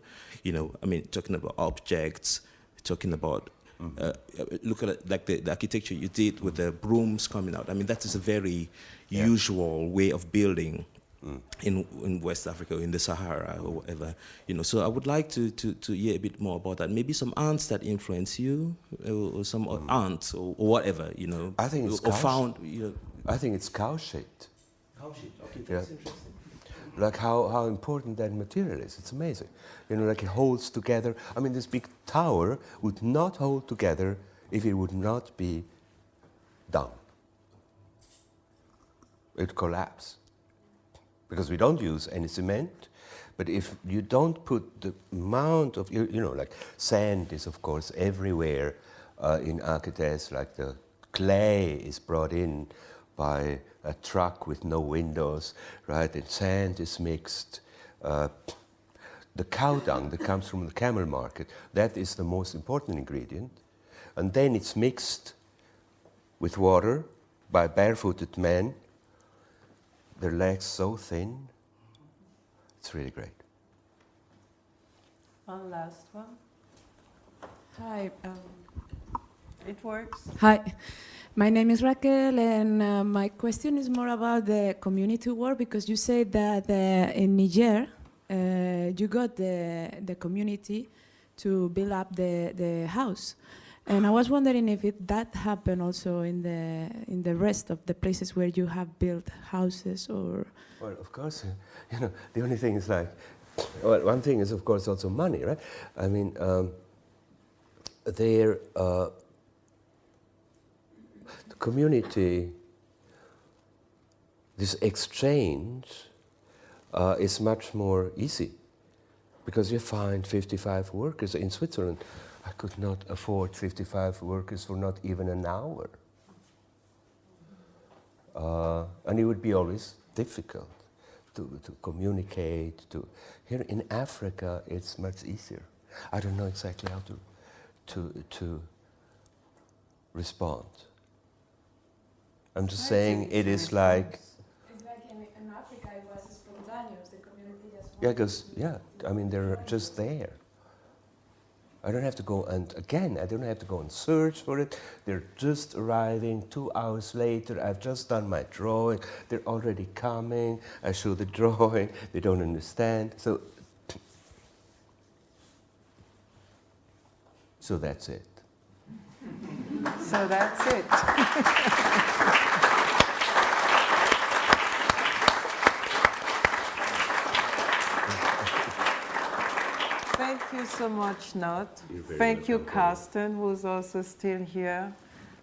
Talking about objects, talking about, look at it, like the architecture you did with the brooms coming out. I mean, that is a very usual way of building. In West Africa, in the Sahara, or whatever, So I would like to hear a bit more about that. Maybe some ants that influence you, or some ants, or whatever, I think it's or found. I think it's cow shit. Cow shit. Okay, that's interesting. Like how important that material is. It's amazing. Like it holds together. I mean, this big tower would not hold together if it would not be done. It collapse. Because we don't use any cement, but if you don't put the amount of, like sand is of course everywhere in architects, like the clay is brought in by a truck with no windows, right? And sand is mixed. The cow dung that comes from the camel market, that is the most important ingredient. And then it's mixed with water by barefooted men. Their legs so thin. It's really great. one last one. Hi. It works. Hi. My name is Raquel, and my question is more about the community work, because you said that in Niger, you got the community to build up the house. And I was wondering if that happened also in the rest of the places where you have built houses, or... Well, of course, the only thing is like, well, one thing is of course also money, right? I mean, the community, this exchange is much more easy because you find 55 workers in Switzerland. I could not afford 55 workers for not even an hour. And it would be always difficult to communicate. Here in Africa, it's much easier. I don't know exactly how to respond. I'm just saying it is like... It's like in Africa, it was spontaneous. The community just... Yeah, because, I mean, they're just there. I don't have to go, and again, I don't have to go and search for it. They're just arriving 2 hours later. I've just done my drawing. They're already coming. I show the drawing. They don't understand. So that's it. So that's it. Thank you so much, Not. Thank you, Carsten, who's also still here.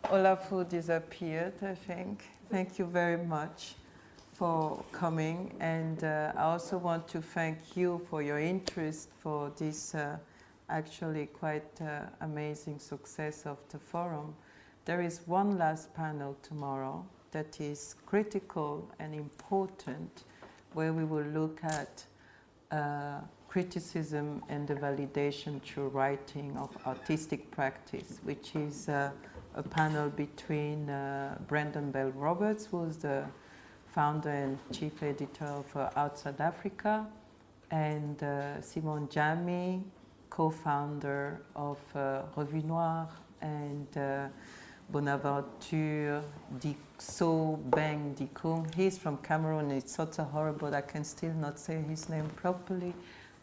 Olafu disappeared, I think. Thank you very much for coming. And I also want to thank you for your interest for this actually quite amazing success of the forum. There is one last panel tomorrow that is critical and important, where we will look at criticism and the validation through writing of artistic practice, which is a a panel between Brandon Bell Roberts, who's the founder and chief editor of Outside Africa, and Simon Jamy, co-founder of Revue Noire, and Bonaventure Dixo Beng Dikung. He's from Cameroon. It's sort of horrible. I can still not say his name properly,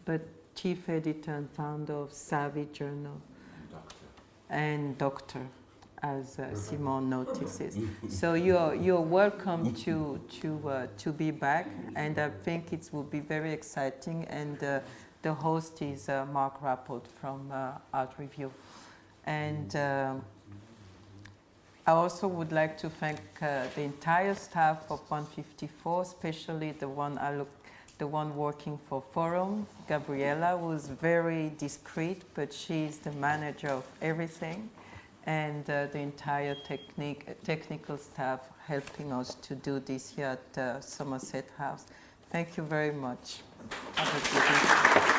but chief editor and founder of Savvy Journal. And doctor, as Simon notices. So you're welcome to be back, and I think it will be very exciting. And the host is Mark Rapport from Art Review. And I also would like to thank the entire staff of 154, especially the one working for Forum, Gabriela, who's very discreet, but she's the manager of everything, and the entire technical staff helping us to do this here at Somerset House. Thank you very much. Have a good evening.